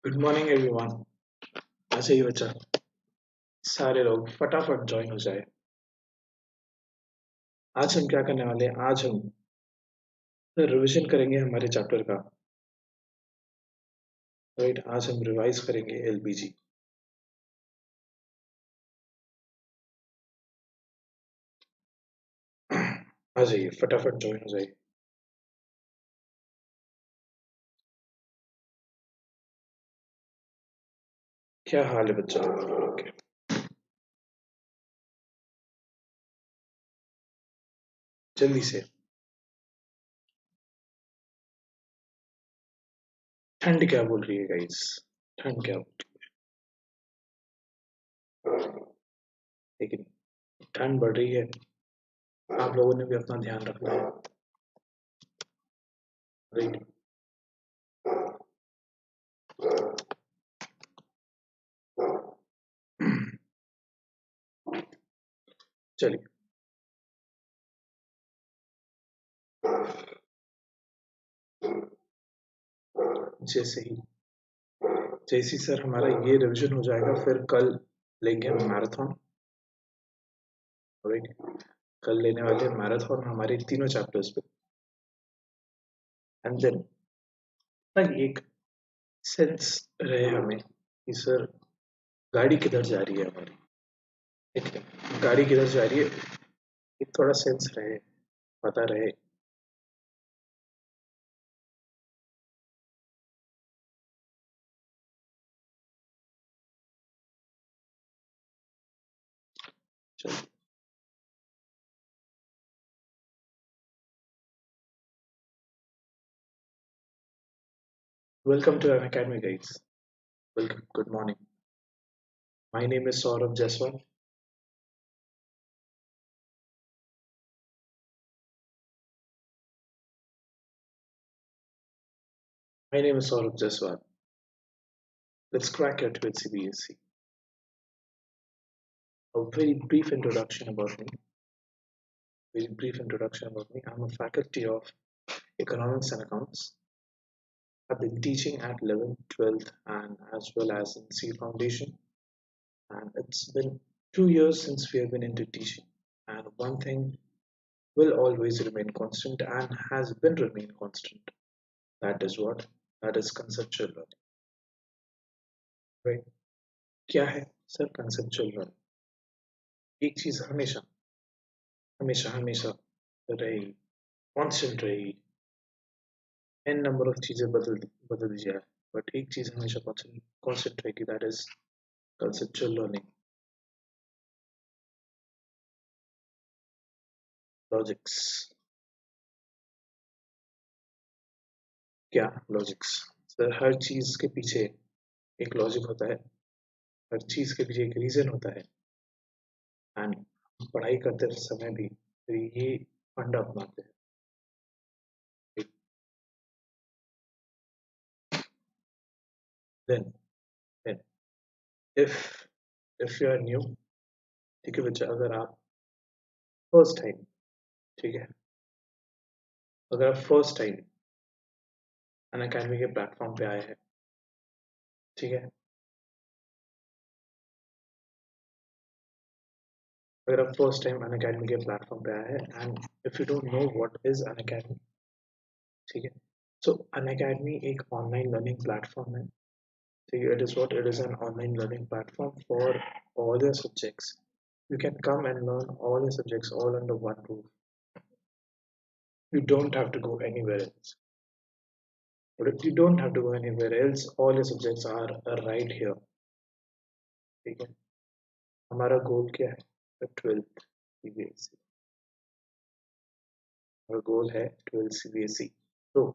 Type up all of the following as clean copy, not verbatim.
Good morning everyone. आ जाइए बच्चा, सारे लोग फटाफट ज्वाइन हो जाए। आज हम क्या करने वाले हैं? आज हम रिवीजन करेंगे हमारे चैप्टर का। राइट, आज हम रिवाइज करेंगे एलपीजी। आ जाइए, फटाफट ज्वाइन हो जाइए। क्या हाल है बच्चा लोग के? जल्दी से। ठंड क्या बोल रही है गाइस? ठंड क्या बोल रही है? लेकिन ठंड बढ़ रही है, आप लोगों ने भी अपना ध्यान रखना है। राइट, चलिए। जैसे ही जैसी सर हमारा ये रिवीजन हो जाएगा, फिर कल लेंगे हम मैराथन। राइट, कल लेने वाले मैराथन हमारे तीनों चैप्टर्स पे। एंड देन तक एक सेंस रहे हमें कि सर गाड़ी किधर जा रही है हमारी। ठीक है, गाड़ी किधर जा रही है, एक थोड़ा सेंस रहे, पता रहे। चलिए, welcome to Unacademy guys. Welcome, good morning. My name is Saurabh Jaiswal. My name is Saurabh Jaiswal. Let's crack it with CBSE. A very brief introduction about me. Very brief introduction about me. I'm a faculty of Economics and Accounts. I've been teaching at 11th, 12th, and as well as in C Foundation. And it's been 2 years since we have been into teaching. And one thing will always remain constant and has been remain constant. That is what? That is conceptual learning. Right? क्या है sir conceptual learning? एक चीज हमेशा हमेशा हमेशा रही, constant रही। n number of चीजें बदल बदल जाए, but एक चीज हमेशा constant रहेगी, that is conceptual learning. Logics. क्या लॉजिक्स? सर हर चीज के पीछे एक लॉजिक होता है, हर चीज के पीछे एक रीजन होता है। एंड पढ़ाई करते समय भी तो ये फंडा अपनाते हैं। Then then if if you are new, ठीक है बच्चा, अगर आप फर्स्ट टाइम, ठीक है, अगर आप फर्स्ट टाइम अनअकैडमी के प्लेटफॉर्म पे आए हैं, ठीक है, अगर आप फर्स्ट टाइम अनअकैडमी के प्लेटफॉर्म पे आए हैं and if you don't know what is Unacademy, ठीक है, सो अनअकैडमी एक ऑनलाइन लर्निंग प्लेटफॉर्म है। ठीक है, it is what? It is an online learning platform for all your subjects. You can come and learn all your subjects all under one roof. You don't have to go anywhere else. But if you don't have to go anywhere else, all your subjects are right here. ठीक है, हमारा गोल क्या है? 12th CBSE। हमारा गोल है 12th CBSE। तो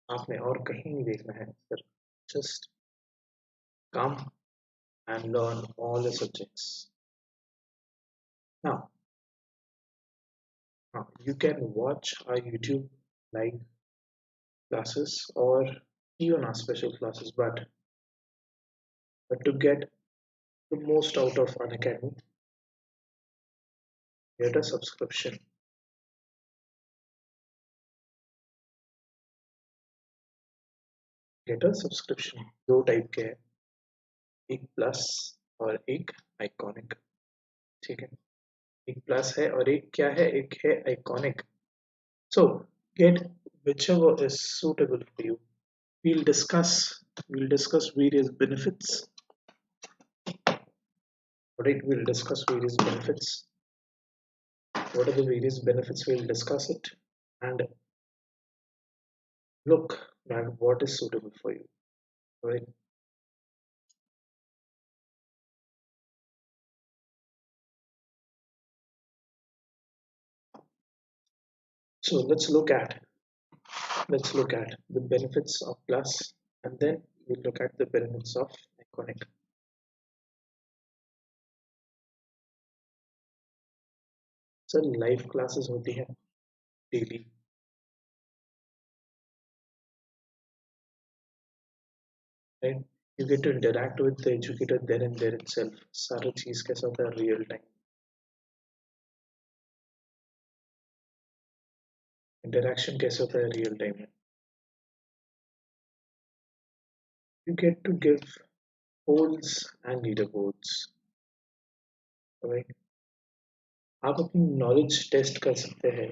आपने और कहीं नहीं देखना है sir, just come and learn all your subjects. Now, you can watch our YouTube live classes or even our special classes, but to get the most out of an academy, get a subscription. Get a subscription. दो type के हैं, एक plus और एक iconic. ठीक है, एक plus है और एक क्या है, एक है iconic. So gate whichever is suitable for you. we'll discuss we'll discuss various benefits. Alright, we'll discuss various benefits. What are the various benefits? We'll discuss it and look at what is suitable for you. Alright, so let's look at the benefits of plus, and then we'll look at the benefits of iconic. So live classes होती है daily, right? You get to interact with the educator there and there itself. सारा चीज कैसा होता है, real time interaction कैसे होता है real time में. You get to give polls and leaderboards, right? आप अपनी knowledge test कर सकते हैं,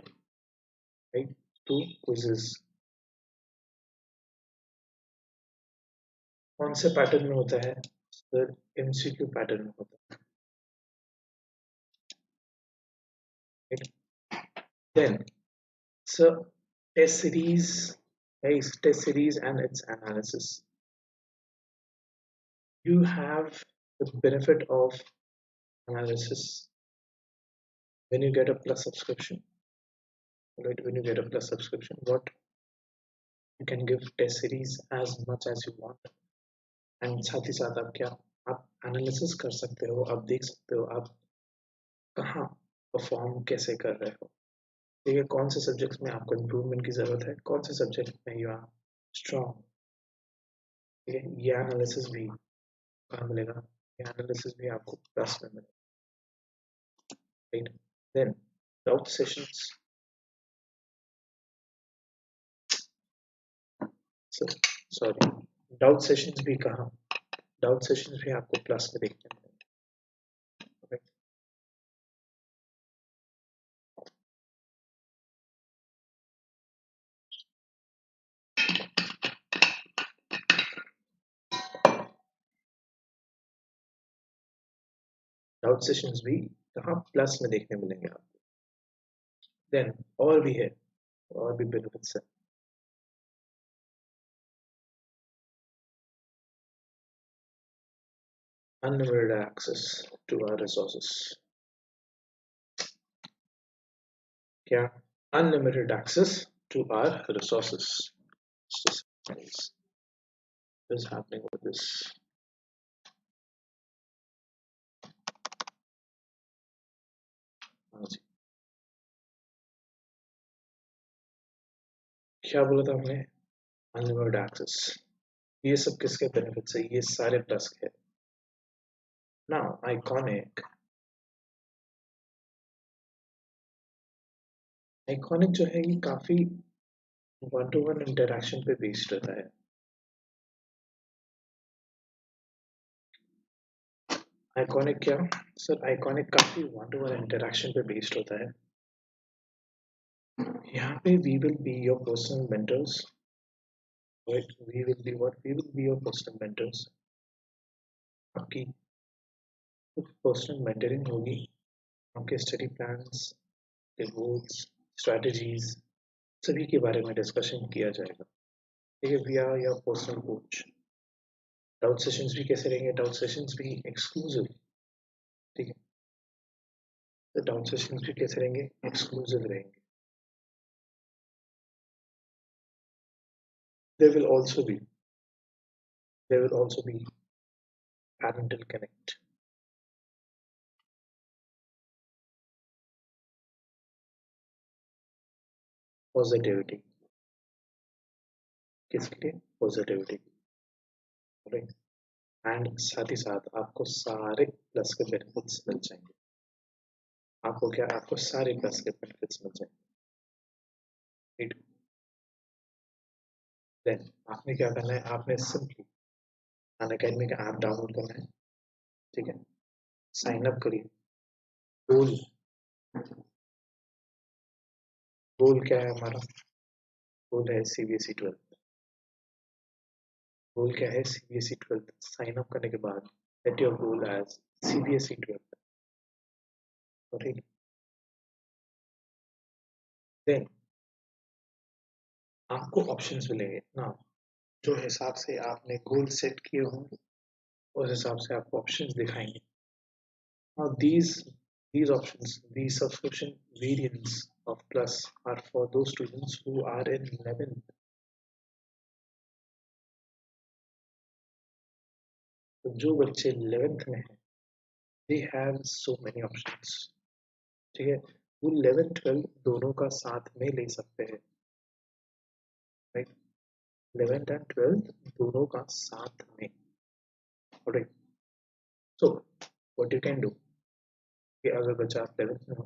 right? Through quizzes. कौन से पैटर्न में होता है सर? एमसीक्यू पैटर्न में होता है, right? Then so test series, guys, test series and its analysis. You have the benefit of analysis when you get a plus subscription, right? When you get a plus subscription, what you can give test series as much as you want, and साथ ही साथ आप क्या, आप analysis कर सकते हो, आप देख सकते हो आप कहाँ परफॉर्म कैसे कर रहे हो, ठीक है, कौन से सब्जेक्ट्स में आपको इम्प्रूवमेंट की ज़रूरत है, कौन से सब्जेक्ट में यू आर स्ट्रॉन्ग, ठीक है। ये एनालिसिस भी कहाँ मिलेगा, ये एनालिसिस भी आपको प्लस में मिलेगा, right. Then doubt sessions, sorry, doubt sessions भी कहाँ, डाउट सेशंस भी आपको प्लस में देखने मिलेंगे, राइट। डाउट सेशंस भी कहाँ प्लस में देखने मिलेंगे आपको। देन और भी है, और भी बेनिफिट्स है। Unlimited access to our resources, क्या, unlimited access to our resources. What is happening with this? हाँ जी, क्या बोला था हमने, अनलिमिटेड एक्सेस, ये सब किसके बेनिफिट्स है, ये सारे प्लस के। नाउ आइकॉनिक, आइकॉनिक जो है ये काफी वन टू वन इंटरेक्शन पे बेस्ड रहता है। आइकॉनिक क्या सर, आइकॉनिक काफी वन टू वन इंटरेक्शन पे बेस्ड होता है। यहाँ पे we will be your personal mentors, right, we will be what, we will be your personal mentors. आपकी पर्सनल मेंटरिंग होगी, आपके स्टडी प्लान्स, गोल्स, स्ट्रेटजीज, सभी के बारे में डिस्कशन किया जाएगा, ठीक है। We are your personal coach. Doubt sessions भी कैसे रहेंगे, डाउट सेशंस भी एक्सक्लूसिव, ठीक है। तो डाउट सेशंस भी कैसे रहेंगे, एक्सक्लूसिव रहेंगे। there will also be there will also be parental connect, positivity, किसके लिए, पॉजिटिविटी, राइट। एंड साथ ही साथ आपको सारे प्लस के बेनिफिट्स मिल जाएंगे, आपको क्या, आपको सारे प्लस के बेनिफिट्स मिल जाएंगे, राइट। देन आपने क्या करना है, आपने सिंपली अनअकैडमी का ऐप डाउनलोड करना है, ठीक है, साइन अप करिए। गोल गोल क्या है हमारा, गोल है सीबीएसई 12। गोल क्या है, सीबीएसई 12 साइन अप करने के बाद set your goal as CBSE 12, right. Then आपको ऑप्शंस मिलेंगे ना, जो हिसाब से आपने गोल सेट किए होंगे उस हिसाब से आपको ऑप्शंस दिखाएंगे। Now these options, these subscription variants of Plus are for those students who are in 11th. तो जो बच्चे 11th में हैं, they have so many options, ठीक है। वो 11th 12th दोनों का साथ में ले सकते हैं, राइट। 11th एंड 12th दोनों का साथ में, right. So what you can do कि अगर बच्चा 11th में हो,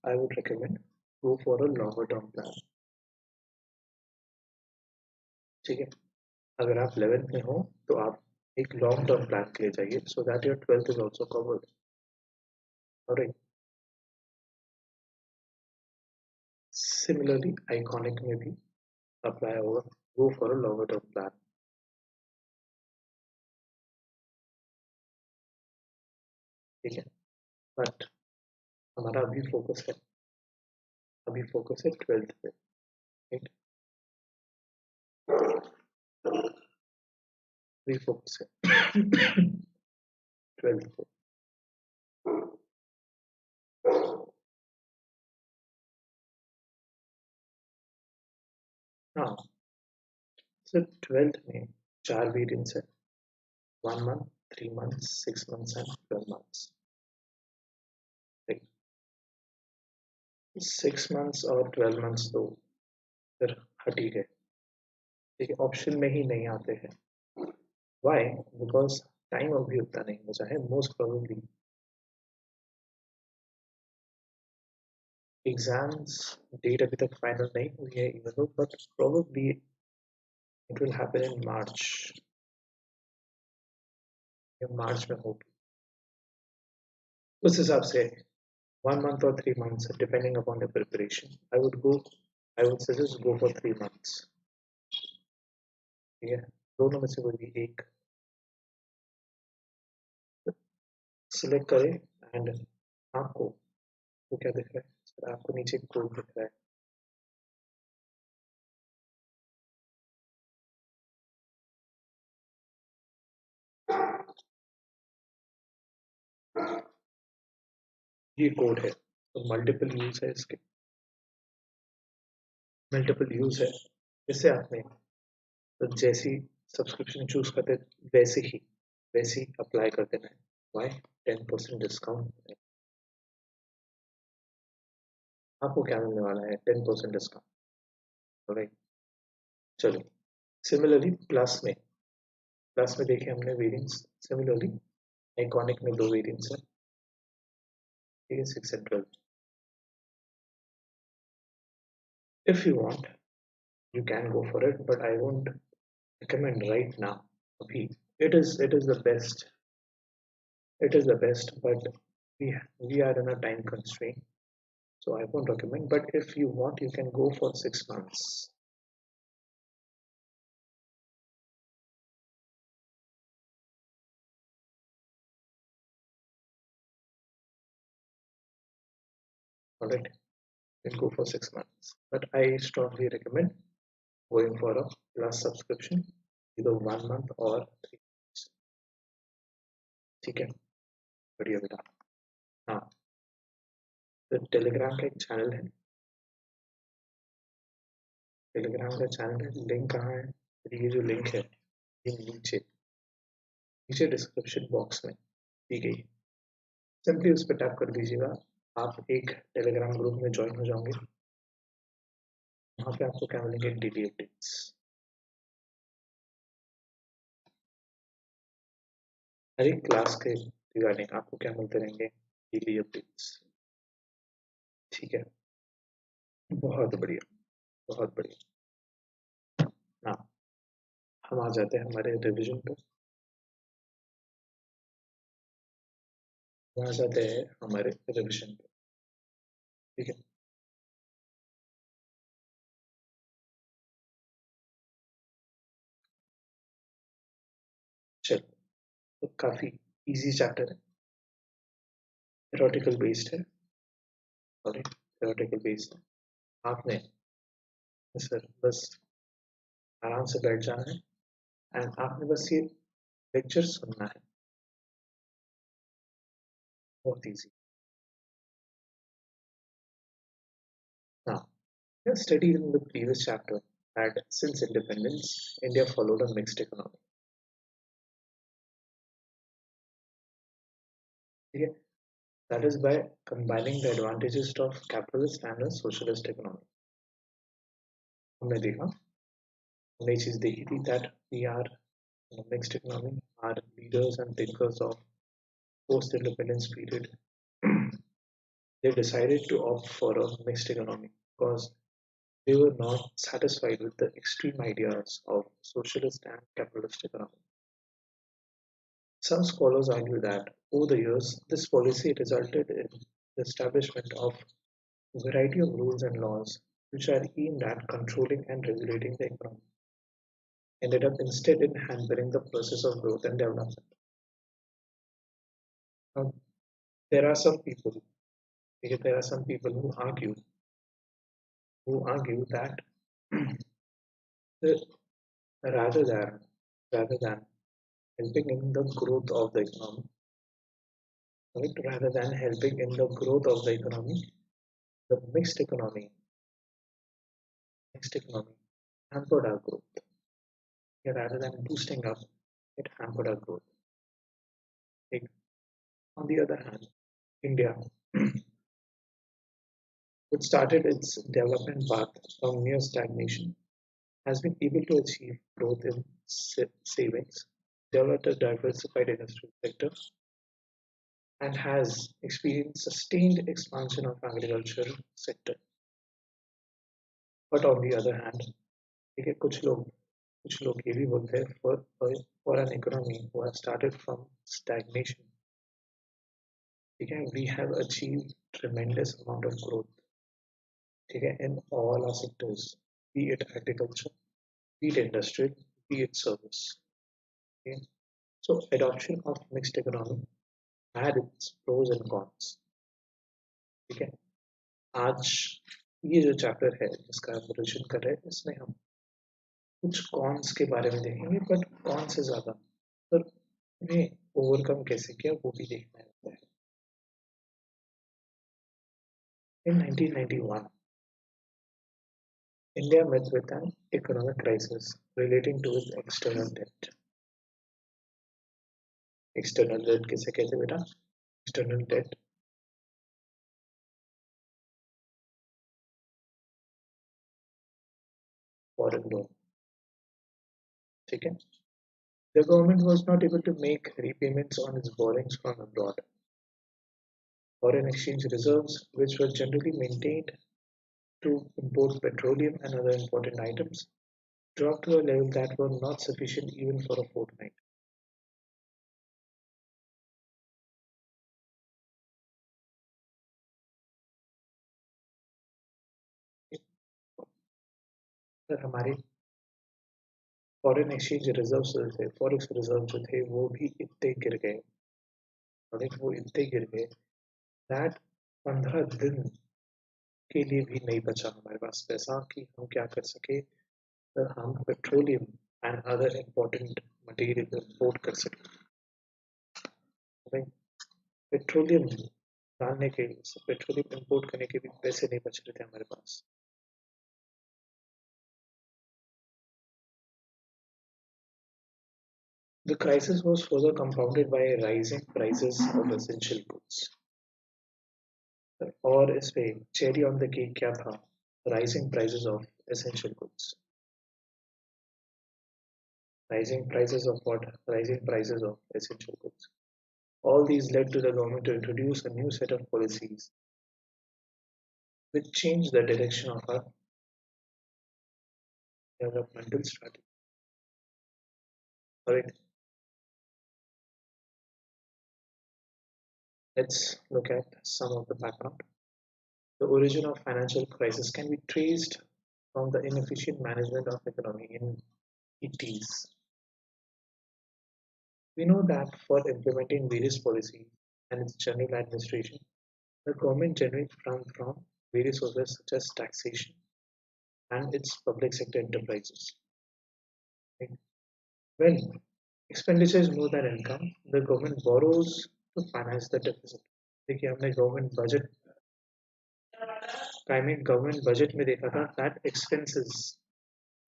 I would recommend go for a longer term plan, ठीक है। अगर आप 11th में हो तो आप एक लॉन्ग टर्म प्लान के लिए जाइए, so that your 12th is also covered, right. Similarly iconic में भी अप्लाई होगा, go for a longer term plan, ठीक है। बट हमारा अभी फोकस है 12th पे, राइट। अभी फोकस है 12th पे। हाँ, सिर्फ 12th में 4 वेरिएंट्स है, 1 month, 3 months, 6 months and 12 months, right. 6 months और 12 months तो फिर हट ही गए, ठीक है, ऑप्शन में ही नहीं आते हैं। Why? Because टाइम अभी उतना नहीं बचा है, मोस्ट प्रोबेबली एग्जाम्स डेट अभी तक फाइनल नहीं हुई है even though, but probably it will happen in March, या मार्च में होगी। उस हिसाब से 1 month or 3 months depending upon the preparation, I would suggest go for 3 months, ठीक है। दोनों में से कोई भी एक सिलेक्ट करें। एंड आपको वो क्या दिख रहा है सर, आपको नीचे कोड दिख रहा है, ये कोड है, तो मल्टीपल यूज है इससे आपने, तो जैसी सब्सक्रिप्शन चूज करते वैसे ही अप्लाई कर देना है। वाई? 10% डिस्काउंट, आपको क्या मिलने वाला है, 10% डिस्काउंट, राइट। चलो, सिमिलरली प्लस में देखे हमने वेरिएंट्स, सिमिलरली आइकॉनिक में 2 वेरिएंट्स है, ठीक है, 6 and 12। If you want you can go for it, but I won't recommend right now, अभी। it is the best, but we are in a time constraint, so I won't recommend, but if you want you can go for 6 months, all right, you can go for 6 months, but I strongly recommend going for a plus subscription, either 1 month or 3 months, ठीक है, बढ़िया बेटा। हाँ, तो Telegram का एक channel है, link कहाँ है, तो ये जो लिंक है ये नीचे नीचे डिस्क्रिप्शन बॉक्स में दी गई, सिंपली उस पर टैप कर दीजिएगा, आप एक टेलीग्राम ग्रुप में ज्वाइन हो जाओगे। वहाँ पे आपको क्या मिलेंगे, डेली अपडेट्स, हर एक क्लास के रिगार्डिंग आपको क्या मिलते रहेंगे, डेली अपडेट्स, ठीक है। बहुत बढ़िया, बहुत बढ़िया। हम आ जाते हैं हमारे रिवीजन पर। हम आ जाते हैं हमारे रिवीजन पर। ठीक है। चलो, तो काफी इजी चैप्टर है, थ्योरेटिकल बेस्ड है। सॉरी, थ्योरेटिकल बेस्ड है। आपने सर बस आराम से बैठ जाना है एंड आपने बस ये लेक्चर सुनना है। बहुत easy. Now, let's study in the previous chapter that since independence, India followed a mixed economy. Okay? That is by combining the advantages of capitalist and a socialist economy. हमने देखा, हमने ये चीज देखी थी that we are in a mixed economy. Our leaders and thinkers of post-independence period they decided to opt for a mixed economy because they were not satisfied with the extreme ideas of socialist and capitalist economy. Some scholars argue that over the years, this policy resulted in the establishment of a variety of rules and laws which are aimed at controlling and regulating the economy, ended up instead in hampering the process of growth and development. Now, there are some people, there are some people who argue that the, rather than rather than helping in the growth of the economy, right, rather than helping in the growth of the economy, the mixed economy hampered our growth. Yeah, rather than boosting up, it hampered our growth. Like, on the other hand, India, which started its development path from near stagnation, has been able to achieve growth in savings, developed a diversified industrial sector, and has experienced sustained expansion of agricultural sector. But on the other hand, ठीक है, कुछ लोग ये भी बोलते हैं for an economy who has started from stagnation, ठीक है, we have achieved tremendous amount of growth, ठीक है, in all our sectors, be it agriculture, be it industrial, be it service. Okay? So adoption of mixed economy had its pros and cons. ठीक है, आज ये जो chapter है जिसका हम रिविजन कर रहे हैं इसमें हम कुछ कॉन्स के बारे में देखेंगे, बट कौन से ज्यादा पर उन्हें ओवरकम कैसे किया वो भी देखना होता है. In 1991, India met with an economic crisis relating to its external debt. External debt किसे कहते हैं बेटा? External debt. Foreign loan. ठीक है? The government was not able to make repayments on its borrowings from abroad. Foreign exchange reserves, which were generally maintained to import petroleum and other important items, dropped to a level that were not sufficient even for a fortnight. Sir हमारे foreign exchange reserve जो थे, forex reserve जो थे वो भी इतने गिर गए, वो इतने गिर गए दैट 15 दिन के लिए भी नहीं बचा हमारे पास पैसा कि हम क्या कर सके, तो हम petroleum and other important material import कर सके. पेट्रोलियम डालने के पेट्रोलियम इंपोर्ट करने के भी पैसे नहीं बच रहे थे हमारे पास. The crisis was further compounded by rising prices of essential goods. और इस पे चेरी ऑन द केक क्या था? Rising prices of essential goods. Rising prices of what? Rising prices of essential goods. All these led to the government to introduce a new set of policies which changed the direction of our developmental strategy. Alright, let's look at some of the background. The origin of financial crisis can be traced from the inefficient management of economy in 80s. We know that for implementing various policies and its general administration, the government generates funds from various sources such as taxation and its public sector enterprises. Right? When expenditure is more than income, the government borrows to finance the deficit. देखिए हमने government budget government budget में देखा था that expenses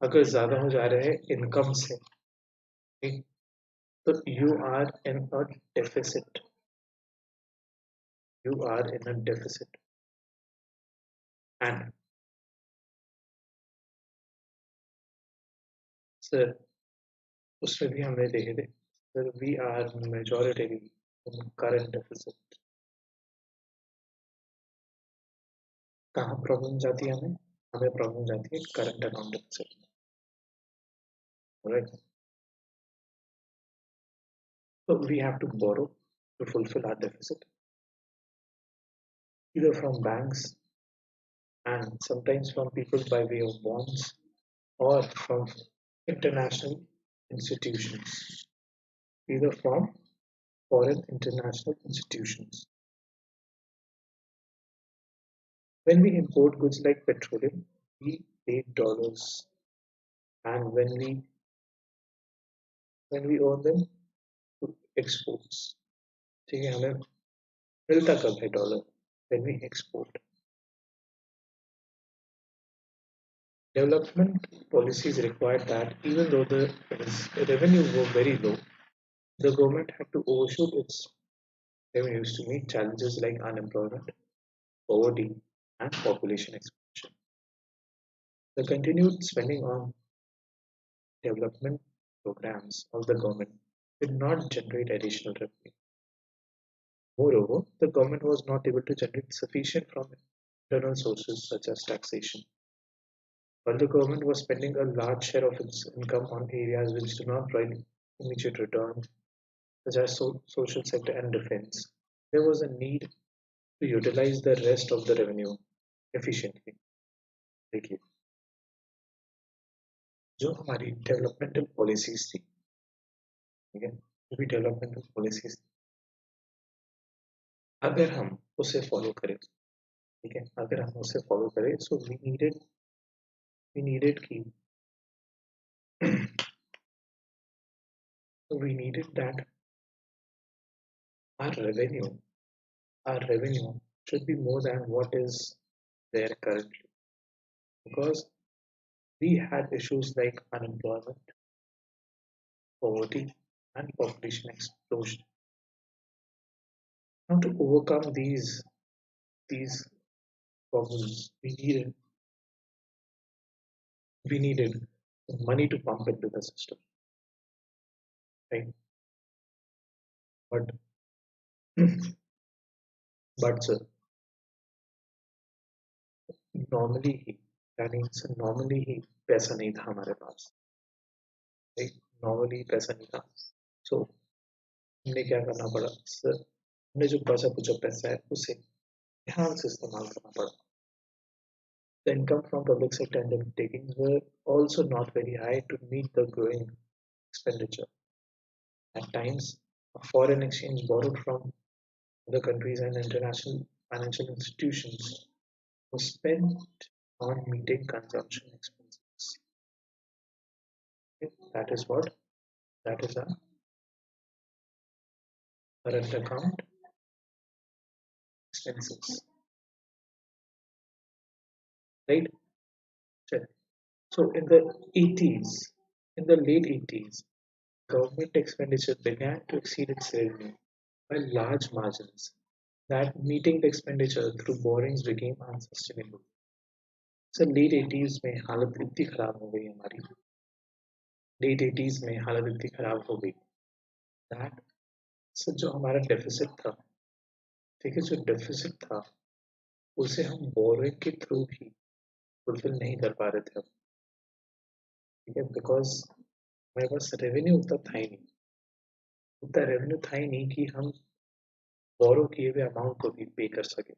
अगर ज्यादा हो जा रहे हैं इनकम से, ठीक, तो deficit you are in a deficit. And sir, उसमें भी हमने देखे थे sir, we are majority in current deficit. कहाँ प्रॉब्लम जाती है हमें? हमें प्रॉब्लम जाती है current account deficit. Right? So we have to borrow to fulfill our deficit, either from banks and sometimes from people by way of bonds or from international institutions, either from foreign international institutions. When we import goods like petroleum, we pay dollars, and when we own them to exports, ठीक है हमें मिलता कब है dollar? When we export. Development policies required that even though the revenues were very low, the government had to overshoot its revenues to meet challenges like unemployment, poverty, and population expansion. The continued spending on development programs of the government did not generate additional revenue. Moreover, the government was not able to generate sufficient from internal sources such as taxation. While the government was spending a large share of its income on areas which do not provide immediate return, such as social sector and defense, there was a need to utilize the rest of the revenue efficiently. देखिए, जो हमारी developmental policies थी, ठीक है, जो भी developmental policies, अगर हम उसे फॉलो करें, ठीक है, अगर हम उसे फॉलो करें, सो we needed की we needed that our revenue should be more than what is there currently, because we had issues like unemployment, poverty, and population explosion. Now to overcome these problems, we needed money to pump into the system, right? But but sir, normally he normally ही पैसा नहीं था हमारे पास, right? Normally पैसा नहीं था, so हमने क्या करना पड़ा सर, हमने जो बचा कुछ पैसा है उसे ध्यान से इस्तेमाल करना पड़ा. The income from public sector undertakings were also not very high to meet the growing expenditure. At times, a foreign exchange borrowed from other countries and international financial institutions was spent on meeting consumption expenses. Okay, that is what? That is a current account expenses, right? Check. So in the 80s, in the late 80s, government expenditure began to exceed its revenue by large margins, that meeting the expenditure through borrowings became unsustainable. So late 80s में हालत इतनी खराब हो गई हमारी, late 80s में हालत इतनी खराब हो गई दैट सर जो हमारा डेफिसिट था, ठीक है, जो डेफिसिट था उसे हम बोरोइंग के थ्रू ही फुलफिल नहीं कर पा रहे थे, ठीक है, बिकॉज हमारे पास रेवेन्यू उतना था ही नहीं, उतना रेवेन्यू था ही नहीं कि हम बोरो किए हुए अमाउंट को भी पे कर सके.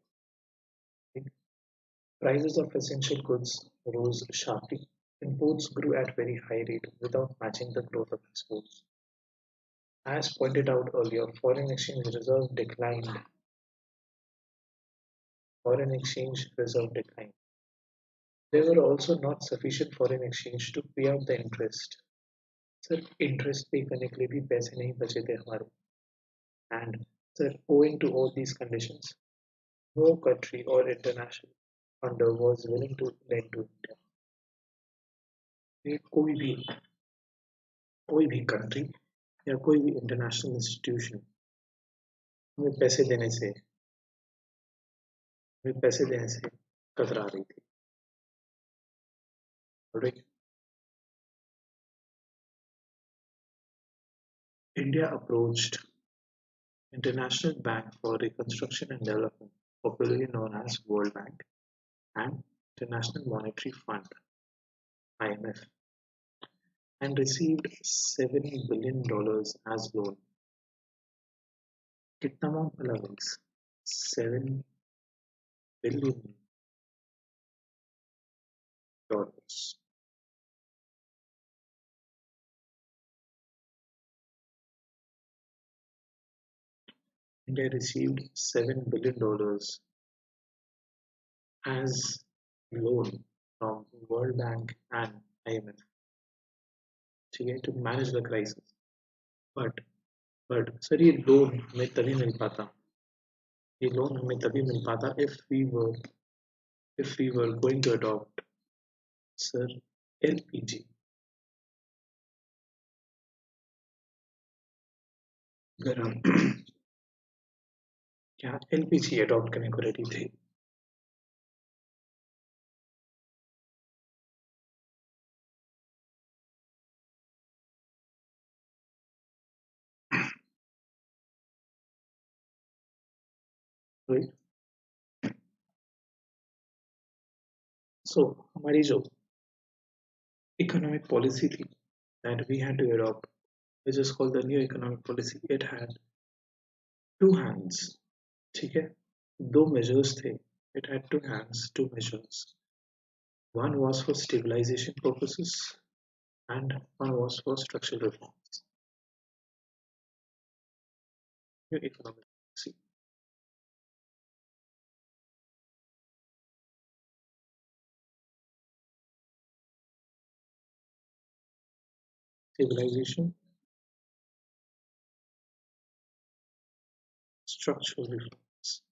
Prices of essential goods rose sharply. Imports grew at very high rate without matching the growth of exports. As pointed out earlier, foreign exchange reserve declined. Foreign exchange reserve declined. There were also not sufficient foreign exchange to pay out the interest. Sir, interest पे करने के लिए भी पैसे नहीं बचे थे हमारे. And sir, owing to all these conditions, no country or international funder was willing to lend to India. ये कोई भी country या कोई भी इंटरनेशनल इंस्टीट्यूशन हमें पैसे देने से कतरा रही थी. Alright. India approached International Bank for Reconstruction and Development, popularly known as World Bank, and International Monetary Fund (IMF), and received $7 billion as loan. कितना अमाउंट मिला guys? $7 billion. India received $7 billion as loan from World Bank and IMF, ठीक है, to manage the crisis. But sir ये loan हमें तभी मिल पाता, ये loan हमें तभी मिल पाता if we were going to adopt, sir, LPG. अगर हम क्या LPG अडॉप्ट करने को रेडी थे? Right? So हमारी जो economic policy थी that we had to adopt, which is called the new economic policy, it had two hands, ठीक है, दो measures थे, it had two hands, two measures. One was for stabilization purposes and one was for structural reforms. New economic policy. Stabilization, structural reforms.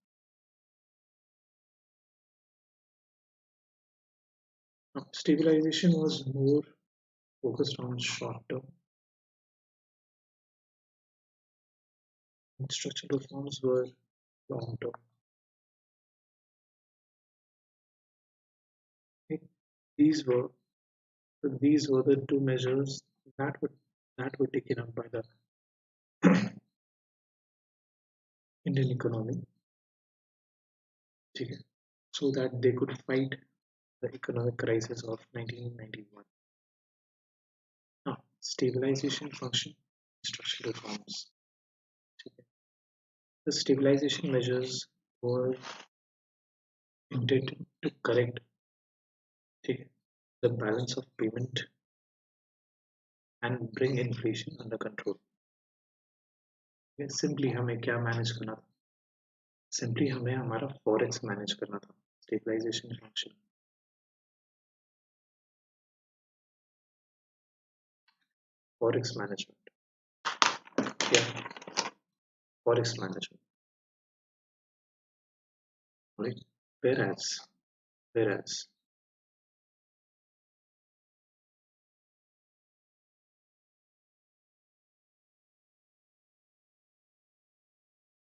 Now, stabilization was more focused on short term, and structural reforms were long term. Okay? These were these were the two measures that were taken up by the Indian economy, okay, so that they could fight the economic crisis of 1991. Now, stabilization function, structural reforms. Okay. The stabilization measures were intended to correct, okay, the balance of payment and bring inflation under control. Okay. Simply हमें क्या manage करना था? Simply हमें हमारा forex manage करना था. Stabilization function. Forex management. Yeah, forex management. Right. Whereas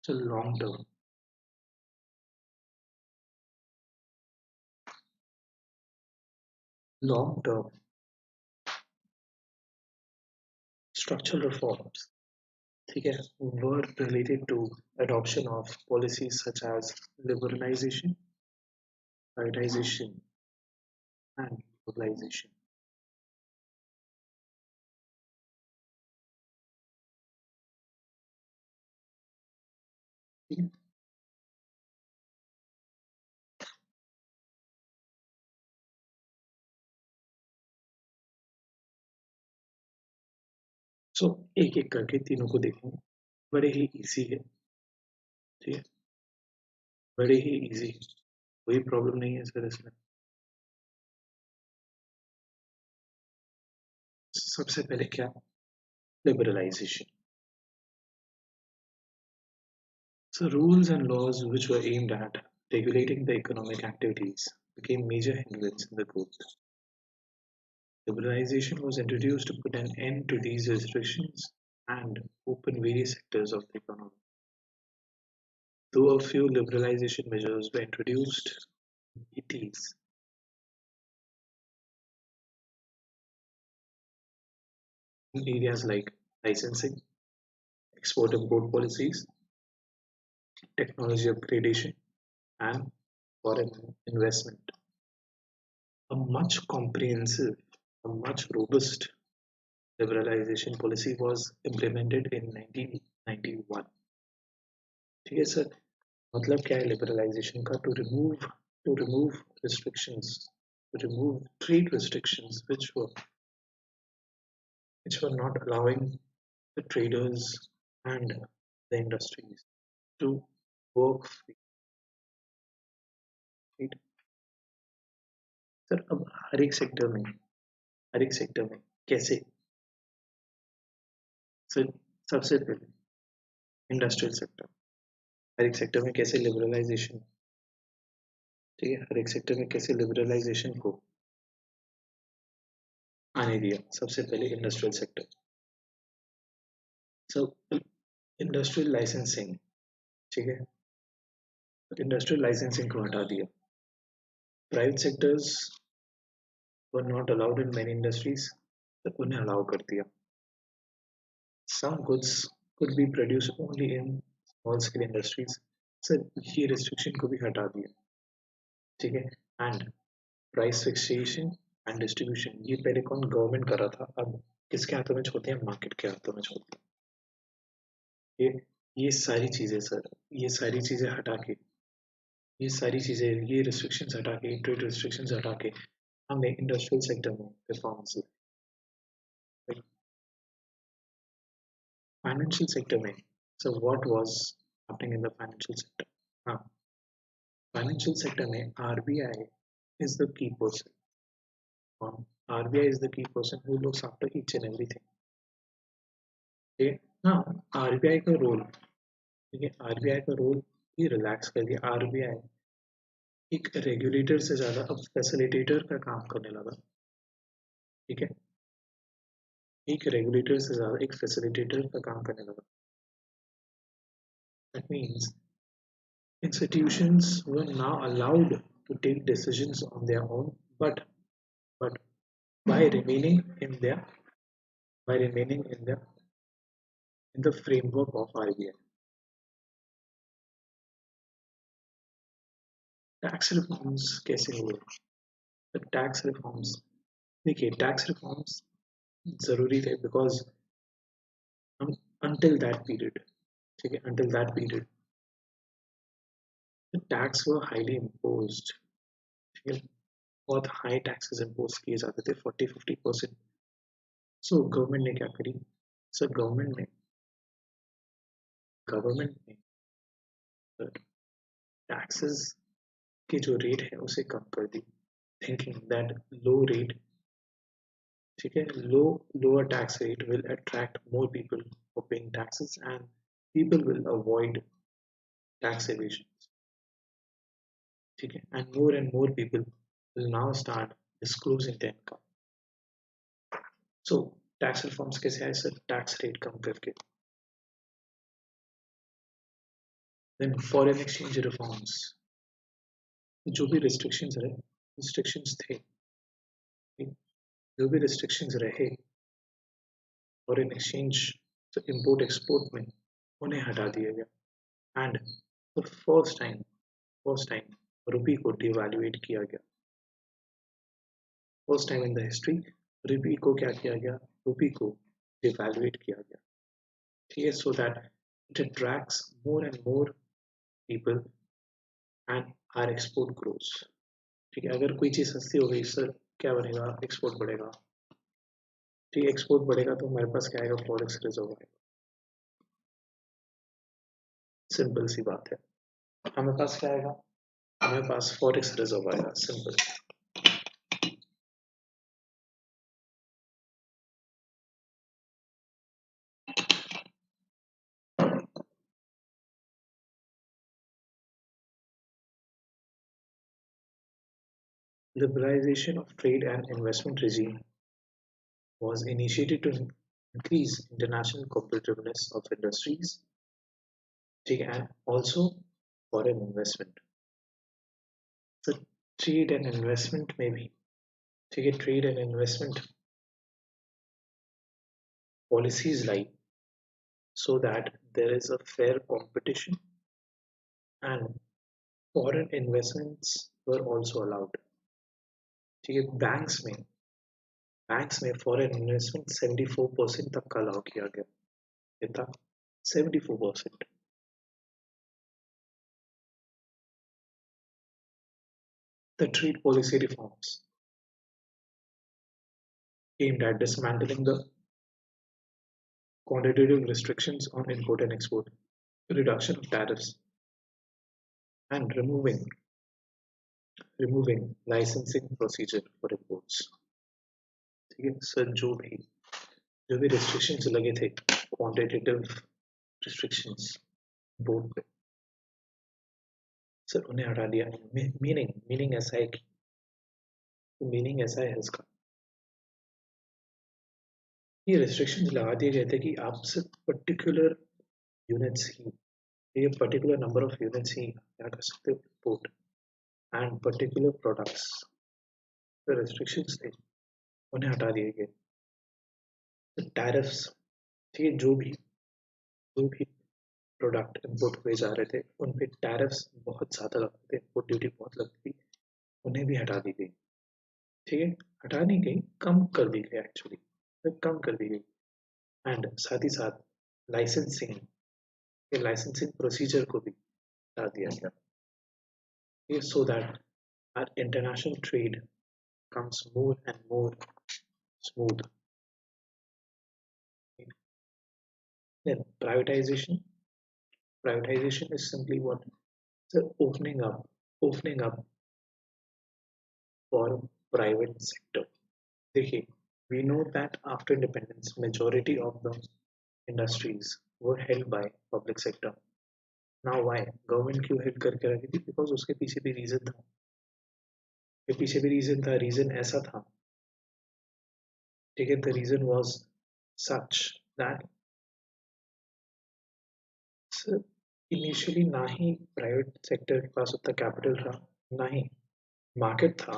it's a long term structural reforms, ठीक है, were related to adoption of policies such as liberalization, privatization, and globalization. ठीक है। सो एक एक करके तीनों को देखेंगे। बड़े ही इजी है, ठीक है, बड़े ही इजी, कोई प्रॉब्लम नहीं है सर इसमें। सबसे पहले क्या, liberalisation. So rules and laws which were aimed at regulating the economic activities became major hindrance in the growth. Liberalization was introduced to put an end to these restrictions and open various sectors of the economy. Though a few liberalization measures were introduced in the 80s, in areas like licensing, export import policies, technology upgradation, and foreign investment. A much comprehensive, a much robust liberalization policy was implemented in 1991. ठीक है sir, मतलब क्या है liberalisation का, to remove restrictions, to remove trade restrictions which were not allowing the traders and the industries to work free. Right? Sir अब हर एक sector में कैसे, सर सबसे पहले इंडस्ट्रियल सेक्टर, हर एक सेक्टर में कैसे लिबरलाइजेशन, ठीक है, हर एक सेक्टर में कैसे लिबरलाइजेशन को आने दिया। सबसे पहले इंडस्ट्रियल सेक्टर, सब इंडस्ट्रियल लाइसेंसिंग, ठीक है, इंडस्ट्रियल लाइसेंसिंग को हटा दिया। Private sectors were not allowed in many industries, तो उन्हें अलाउ कर दिया। Some goods could be produce only in small scale industries, sir ये रिस्ट्रिक्शन को भी हटा दिया, ठीक है। And price fixation and distribution, ये पहले कौन, गवर्नमेंट कर रहा था, अब किसके हाथों में छोड़ते हैं, मार्केट के हाथों में छोड़ते हैं। ये सारी चीजें सर, ये सारी चीजें हटा के, ये सारी चीजें, ये रिस्ट्रिक्शंस हटा के, ट्रेड रिस्ट्रिक्शंस हटा के हमने इंडस्ट्रियल सेक्टर में रिफॉर्म्स लाए। फाइनेंशियल सेक्टर में, so what was happening in the financial sector, हाँ, फाइनेंशियल सेक्टर में RBI is the key person. RBI is the key person who looks after each and everything. Okay? हाँ, RBI का role, ठीक है, RBI का role ही relax कर दिया। RBI एक रेगुलेटर से ज्यादा अब फैसिलिटेटर का काम करने लगा, ठीक है, एक रेगुलेटर से ज्यादा एक फैसिलिटेटर का काम करने लगा। That means institutions were now allowed to take decisions on their own, but by remaining in their by remaining in the framework of RBI. Tax reforms कैसे हुए, तो टैक्स रिफॉर्म्स, देखिए टैक्स रिफॉर्म्स जरूरी थे बिकॉज हम until that period, ठीक है, until that period the tax were highly imposed, ठीक है, बहुत हाई टैक्सेस इम्पोज किए जाते थे, 40-50%। सो गवर्नमेंट ने क्या करी, सर गवर्नमेंट ने टैक्सेस के जो रेट है उसे कम कर दी, थिंकिंग दैट लो रेट, ठीक है, lower tax rate will attract more people for paying taxes and people will avoid tax evasion, ठीक है, and more people will now start disclosing their income. So tax reforms कैसे आए sir, tax rate कम करके। then foreign exchange reforms, जो भी restrictions थे, जो भी restrictions रहे foreign exchange, तो import export में उन्हें हटा दिया गया and the first time रुपी को डिवैल्यूएट किया गया, first time in the history rupee को क्या किया गया, रुपी को डिवैल्यूएट किया गया, ठीक है, so that it attracts more and more people and our export grows. ठीक है, अगर कोई चीज़ सस्ती हो गई सर क्या बनेगा, एक्सपोर्ट बढ़ेगा। ठीक है, एक्सपोर्ट बढ़ेगा तो हमारे पास क्या आएगा, फॉरेक्स रिजर्व आएगा। सिंपल सी बात है, हमारे पास क्या आएगा, हमारे पास फॉरेक्स रिजर्व आएगा, simple. Liberalization of trade and investment regime was initiated to increase international competitiveness of industries, ठीक है, and also foreign investment। So trade and investment में भी, ठीक है, trade and investment policies like so that there is a fair competition and foreign investments were also allowed। ठीक है, banks में foreign investment 74% तक का अलाउ किया गया। कितना, 74%। The trade policy reforms aimed at dismantling the quantitative restrictions on import and export, reduction of tariffs, and removing licensing procedure for imports। ठीक है सर, जो भी restrictions लगे थे, quantitative restrictions import पे, सर उन्हें हटा दिया। मीनिंग ऐसा है कि मीनिंग ऐसा है इसका, ये restrictions लगा दिए गए थे कि आप सिर्फ पर्टिकुलर यूनिट्स ही, ये पर्टिकुलर नंबर ऑफ यूनिट्स ही क्या कर सकते हो, इंपोर्ट एंड पर्टिकुलर प्रोडक्ट्स। जो रेस्ट्रिक्शंस थे उन्हें हटा दिए गए। टैरिफ्स, ठीक है, जो भी प्रोडक्ट इंपोर्ट हुए जा रहे थे उन पे टैरिफ्स बहुत ज़्यादा लगते थे, इंपोर्ट ड्यूटी बहुत लगती थी, उन्हें भी हटा दी गई। ठीक है, हटा नहीं गई, कम कर दी गई एक्चुअली, कम कर दी गई। एंड साथ ही साथ लाइसेंसिंग प्रोसीजर को भी हटा दिया गया, so that our international trade becomes more and more smooth। Then privatization is simply what, the opening up for private sector। देखिए, we know that after independence majority of the industries were held by public sector। now why government क्यों help करके रखी थी, because उसके पीछे भी reason था, reason ऐसा था, ठीक है, the reason was such that initially ना ही प्राइवेट सेक्टर के पास उतना कैपिटल था, ना ही मार्केट था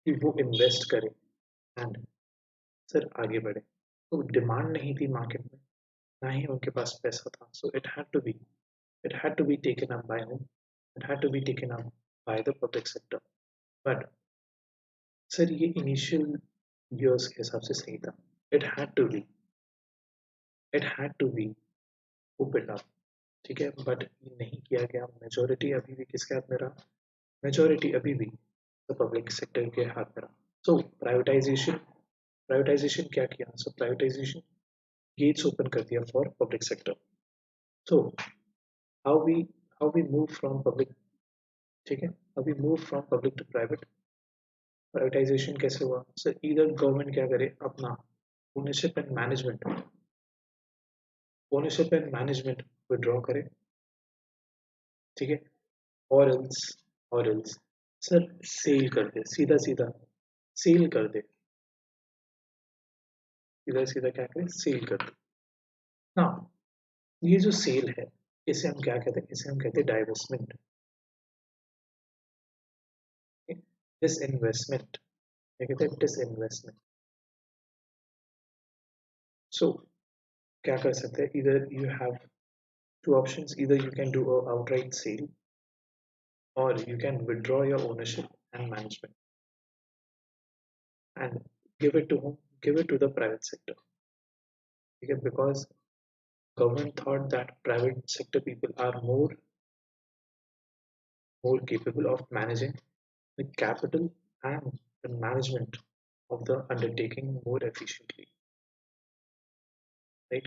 कि वो इन्वेस्ट करे एंड सर आगे बढ़े। तो डिमांड नहीं थी मार्केट में, ना ही उनके पास पैसा था, so it had to be taken up by home, it had to be taken up by the public sector. But sir ये इनिशियल ईयर्स के हिसाब से सही था, it had to be open up, ठीक है, बट नहीं किया गया। मेजोरिटी अभी भी किसके हाथ में रहा, मेजोरिटी अभी भी तो पब्लिक सेक्टर के हाथ में रहा। सो प्राइवेटाइजेशन क्या किया, सो प्राइवेटाइजेशन गेट्स ओपन कर दिया for public sector. So how we move from public, ठीक है, how we move from public to private. Privatisation कैसे हुआ, सर इधर गवर्नमेंट क्या करे, अपना ओनरशिप एंड मैनेजमेंट विड्रॉ करे, ठीक है, और एल्स सर सेल कर दे, सीधा सीधा सेल कर दे, सीधा सीधा क्या करे, सेल कर दे। ना, ये जो सेल है इसे हम क्या कहते हैं, इसे हम कहते हैं डाइवेस्टमेंट, डिसइन्वेस्टमेंट, क्या कहते हैं, डिसइन्वेस्टमेंट। सो क्या कर सकते हैं, इधर you have two options, either you can do a outright sale or you can withdraw your ownership and management and give it to the private sector, okay, because government thought that private sector people are more more capable of managing the capital and the management of the undertaking more efficiently, right?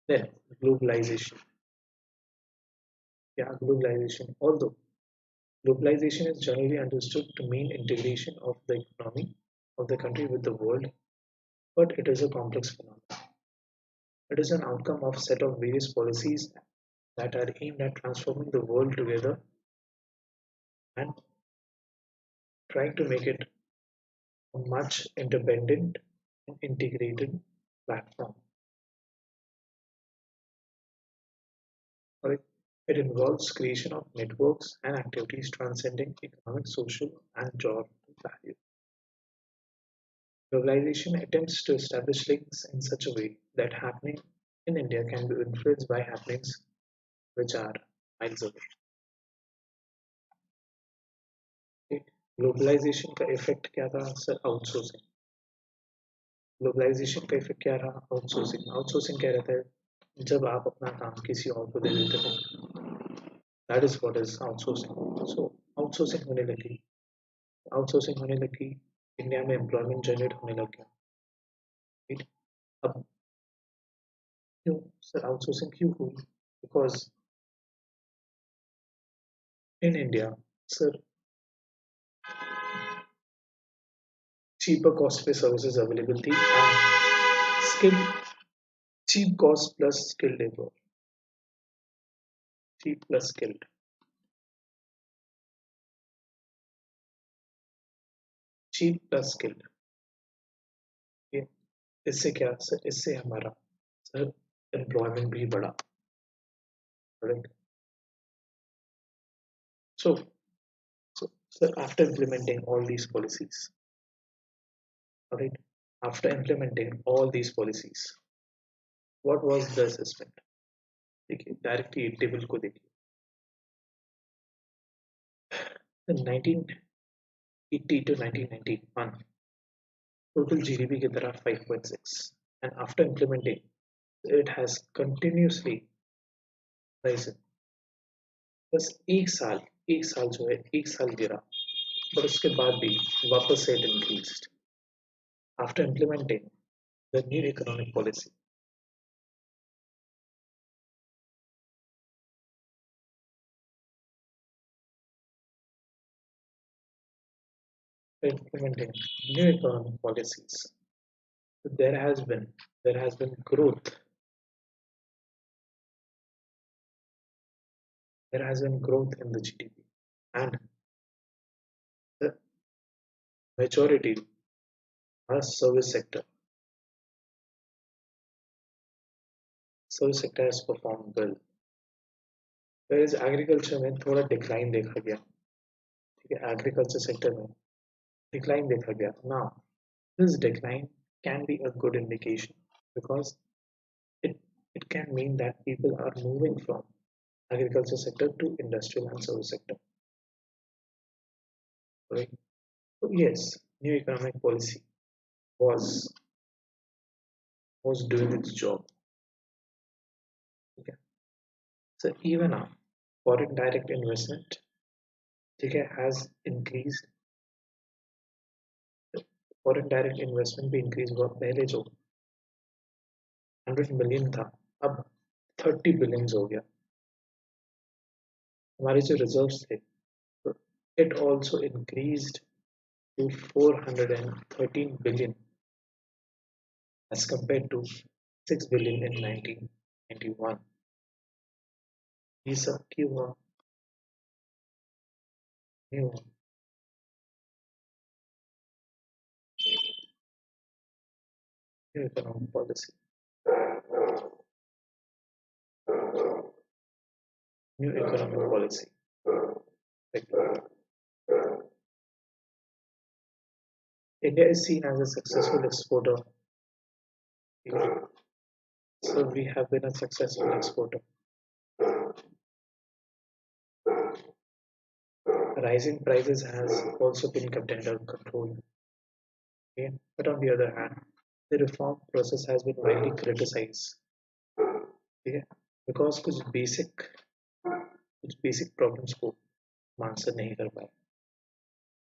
Then globalization. Yeah, globalization. Although globalization is generally understood to mean integration of the economy of the country with the world, but it is a complex phenomenon. It is an outcome of a set of various policies that are aimed at transforming the world together and trying to make it a much independent and integrated platform. Alright. It involves creation of networks and activities transcending economic, social, and job value. Globalization attempts to establish links in such a way that happening in India can be influenced by happenings which are miles away. Okay. Globalisation का effect क्या था sir outsourcing globalisation का effect क्या रहा outsourcing क्या रहता है जब आप अपना काम किसी और को दे देते हो that is what is outsourcing so outsourcing होने लगी इंडिया में एम्प्लॉयमेंट जनरेट होने लग गया राइट अब क्यों सर आउटसोर्सिंग क्यों हुई because in India sir cheaper cost पे services available थी and skill cheap cost plus skilled labor cheap plus skilled cheap plus skilled okay? इससे क्या सर इससे हमारा सर एम्प्लॉयमेंट भी बढ़ा right so so after implementing all these policies right after implementing all these policies what was the assessment देखिए directly table को देखिए 1980 to 1991 total GDP की तरफ 5.6 and after implementing it has continuously risen बस एक साल जो है एक साल गिरा but उसके बाद भी वापस से it increased after implementing the new economic policy implementing new economic policies there has been growth there has been growth in the GDP and the majority are service sector has performed well whereas agriculture में थोड़ा decline देखा गया ठीक है agriculture sector में decline देखा गया now this decline can be a good indication because it it can mean that people are moving from agriculture sector to industrial and service sector right so yes new economic policy was was doing its job okay so even now foreign direct investment ठीक है has increased foreign direct investment भी increase हुआ पहले जो 100 million था अब 30 billion हो गया हमारे जो रिजर्व्स थे it also increased to 413 billion as compared to 6 billion in 1991 ये सब क्यों हुआ new economic policy new economic policy like, India is seen as a successful exporter so we have been a successful exporter rising prices has also been kept under control okay? But on the other hand the reform process has been widely criticized okay? Because कुछ basic कुछ basic problems को हम answer नहीं कर पाए,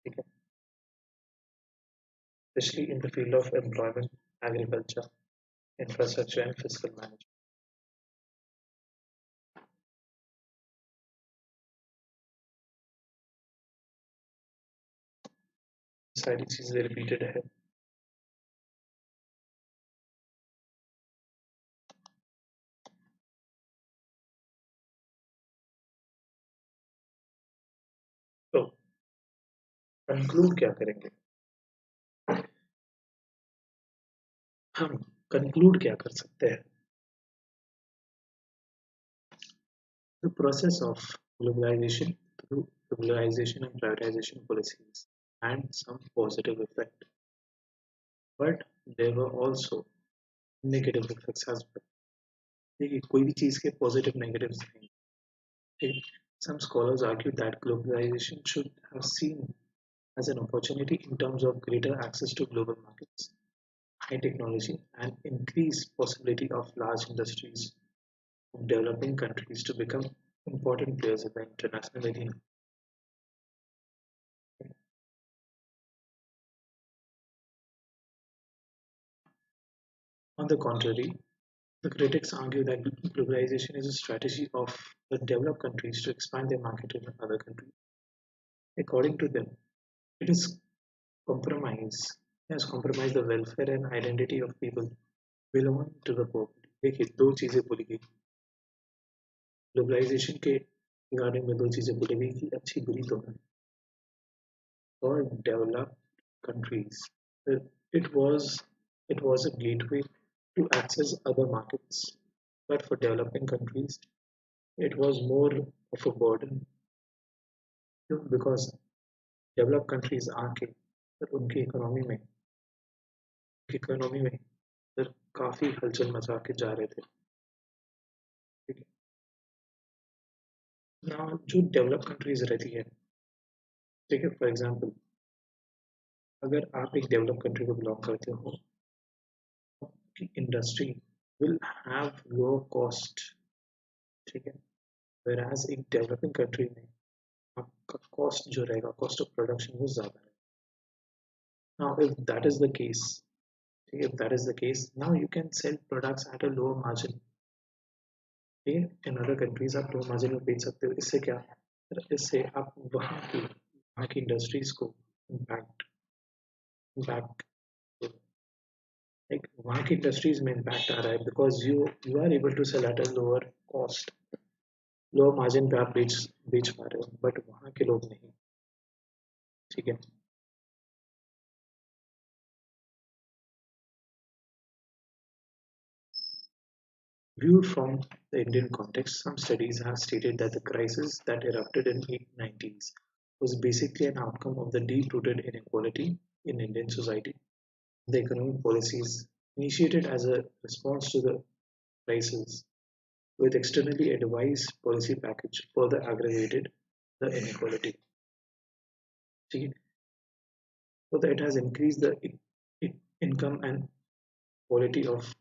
ठीक है, especially in the field of employment, agriculture, infrastructure and fiscal management. सारी चीजें रिपीटेड है। तो कंक्लूड क्या करेंगे, हम कंक्लूड क्या कर सकते हैं? The process of globalization through globalization and privatization policies had some positive effect, but there were also negative effects as well. देखिए कोई भी चीज़ के पॉजिटिव नेगेटिव्स नहीं, ठीक। Some scholars argue that globalization should have seen as an opportunity in terms of greater access to global markets, high technology, and increased possibility of large industries from developing countries to become important players in the international arena. On the contrary, the critics argue that globalization is a strategy of the developed countries to expand their market in other countries. According to them, it is compromise has compromised the welfare and identity of people belonging to the poverty. देखिए दो चीजें बोली गई globalisation के regarding में, दो चीजें बोली गई कि अच्छी बुरी दोनों for developed countries. It was it was a gateway to access other markets, but for developing countries, it was more of a burden because develop countries आके फिर उनकी इकोनॉमी में फिर काफ़ी हलचल मचा के जा रहे थे, ठीक है ना। जो डेवलप कंट्रीज रहती है, ठीक है, फॉर एग्जांपल अगर आप एक डेवलप कंट्री को बिलोंग करते हो, आपकी industry will have low cost, ठीक है, whereas एक डेवलपिंग कंट्री में आपका कॉस्ट जो रहेगा, कॉस्ट ऑफ प्रोडक्शन वो ज़्यादा है। Now if that is the case, if that is the case, now you can sell products at a lower margin, ठीक है, इन अदर कंट्रीज आप लो मार्जिन में बेच सकते हो। इससे क्या, इससे आप वहाँ की इंडस्ट्रीज को इम्पैक्ट इम्पैक्ट लाइक वहाँ की इंडस्ट्रीज में इम्पैक्ट आ रहा है because you are able to sell at a lower cost, lower margin पे आप बेच पा रहे हो, बट वहाँ के लोग नहीं, ठीक है। Viewed from the Indian context, some studies have stated that the crisis that erupted in the 1990s was basically an outcome of the deep-rooted inequality in Indian society. The economic policies initiated as a response to the crisis with externally advised policy package further aggravated the inequality. So that it has increased the income and quality of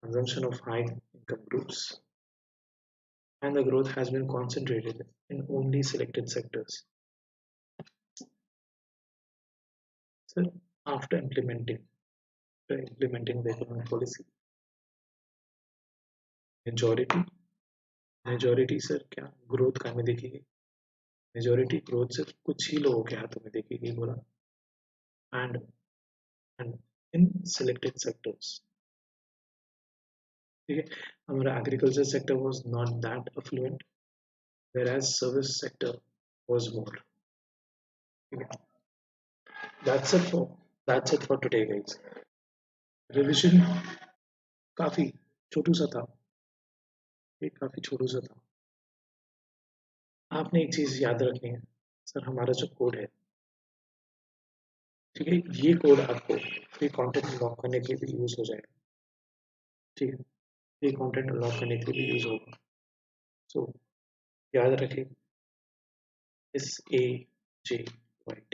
consumption of high income groups, and the growth has been concentrated in only selected sectors. So after implementing the economic policy, majority majority sir क्या growth कहाँ में देखी गई, majority growth सिर्फ कुछ ही लोगों के हाथों में देखी गई, बोला and and in selected sectors, ठीक है। हमारा agriculture sector was not that affluent whereas service sector was more, ठीक है। That's it for today guys. Revision काफी छोटू सा था, ये काफी छोटू सा था। आपने एक चीज याद रखनी है सर, हमारा जो कोड है, ठीक है, ये कोड आपको फ्री कंटेंट अनलॉक करने के लिए भी यूज हो जाएगा, ठीक है, फ्री कंटेंट अनलॉक करने के लिए भी यूज होगा। सो याद रखें SAJYT,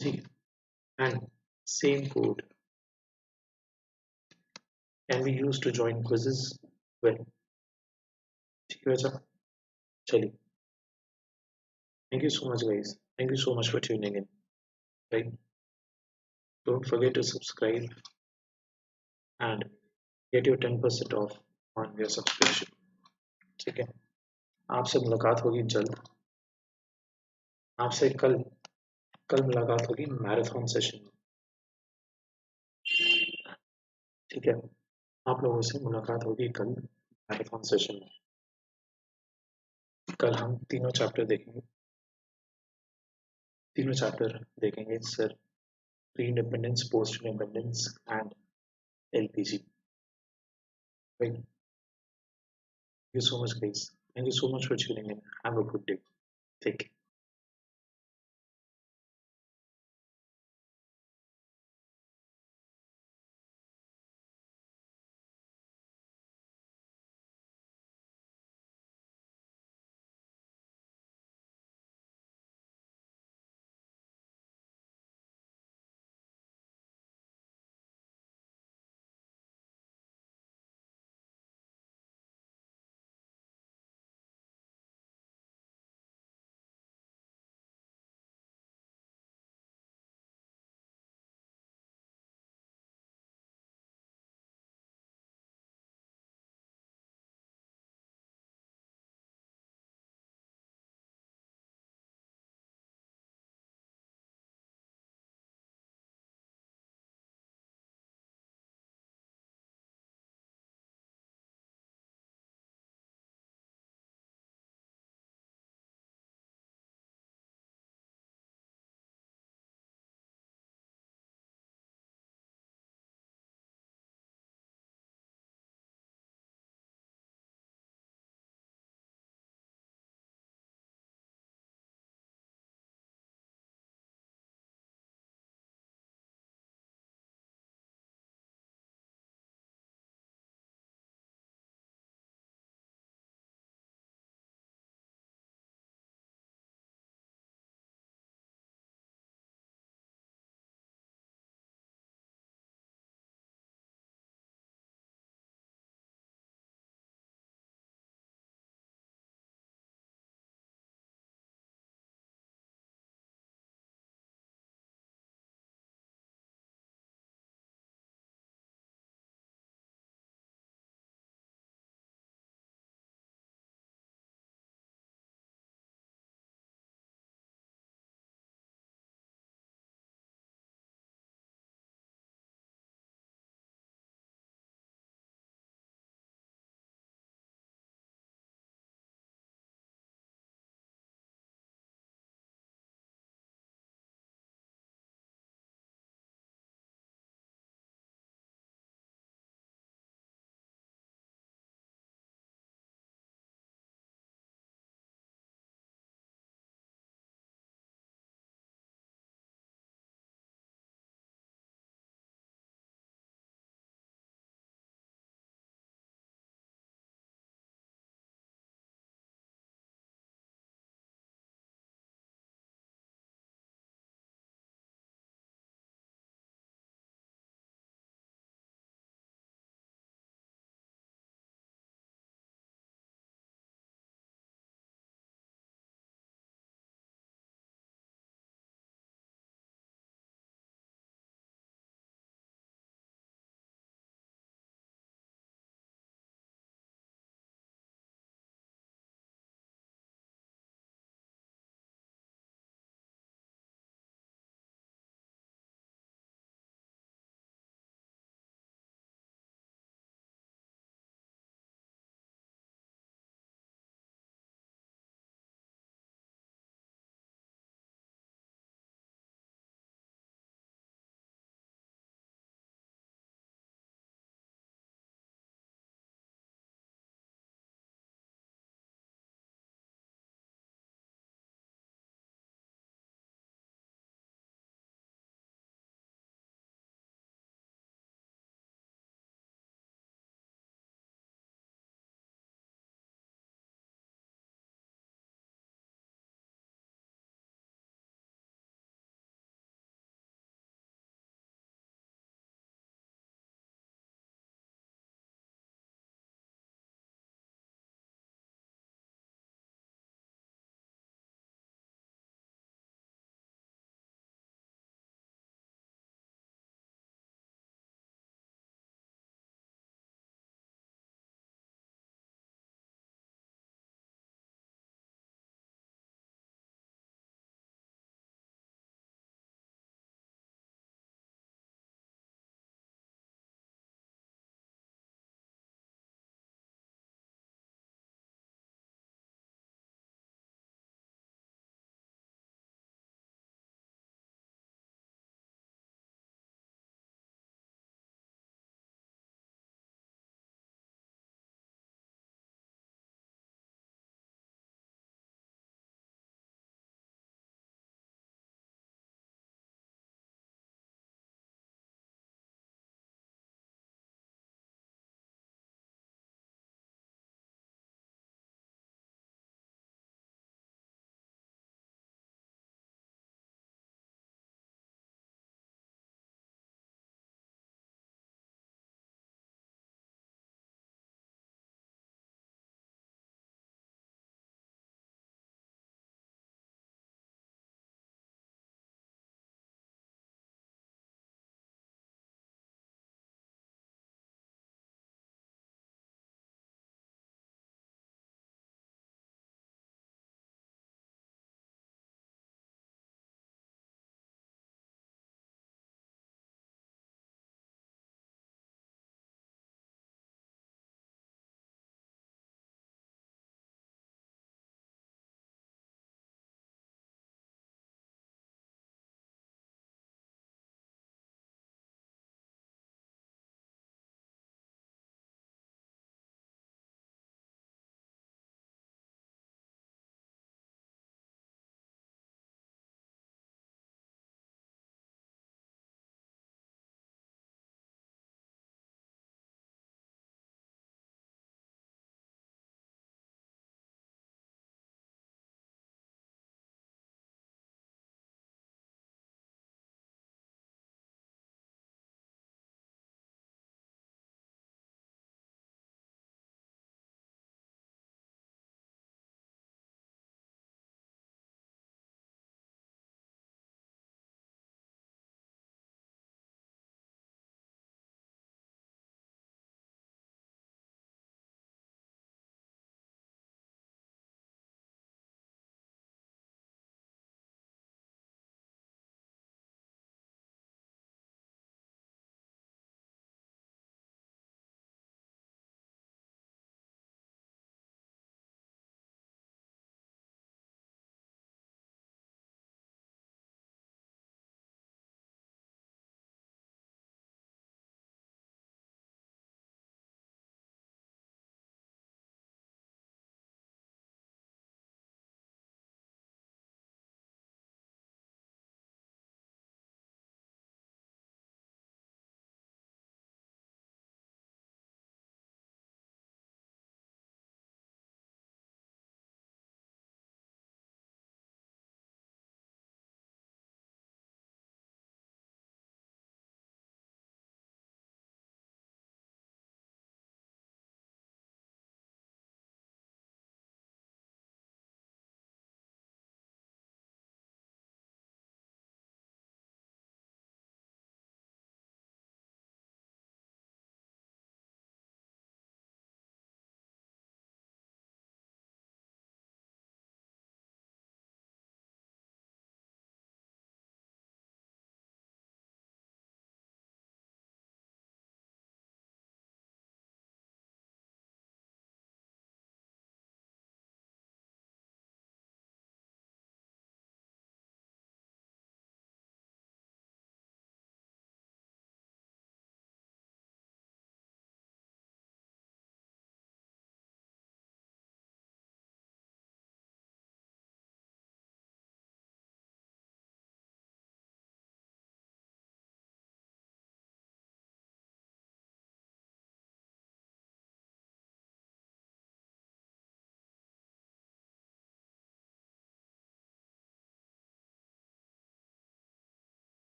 ठीक है, and same code can be used to join quizzes well, ठीक है सर। चलिए, thank you so much, guys. Thank you so much for tuning in. Right? Don't forget to subscribe and get your 10% off on your subscription. ठीक है? आपसे मुलाकात होगी जल्द. आपसे कल कल मुलाकात होगी मैराथन सेशन में. ठीक है? आप लोगों से मुलाकात होगी कल मैराथन सेशन में. कल हम तीनों चैप्टर देखेंगे sir. Pre independence, post independence and LPG. Thank you so much, guys. Thank you so much for tuning in. Have a good day. Take care.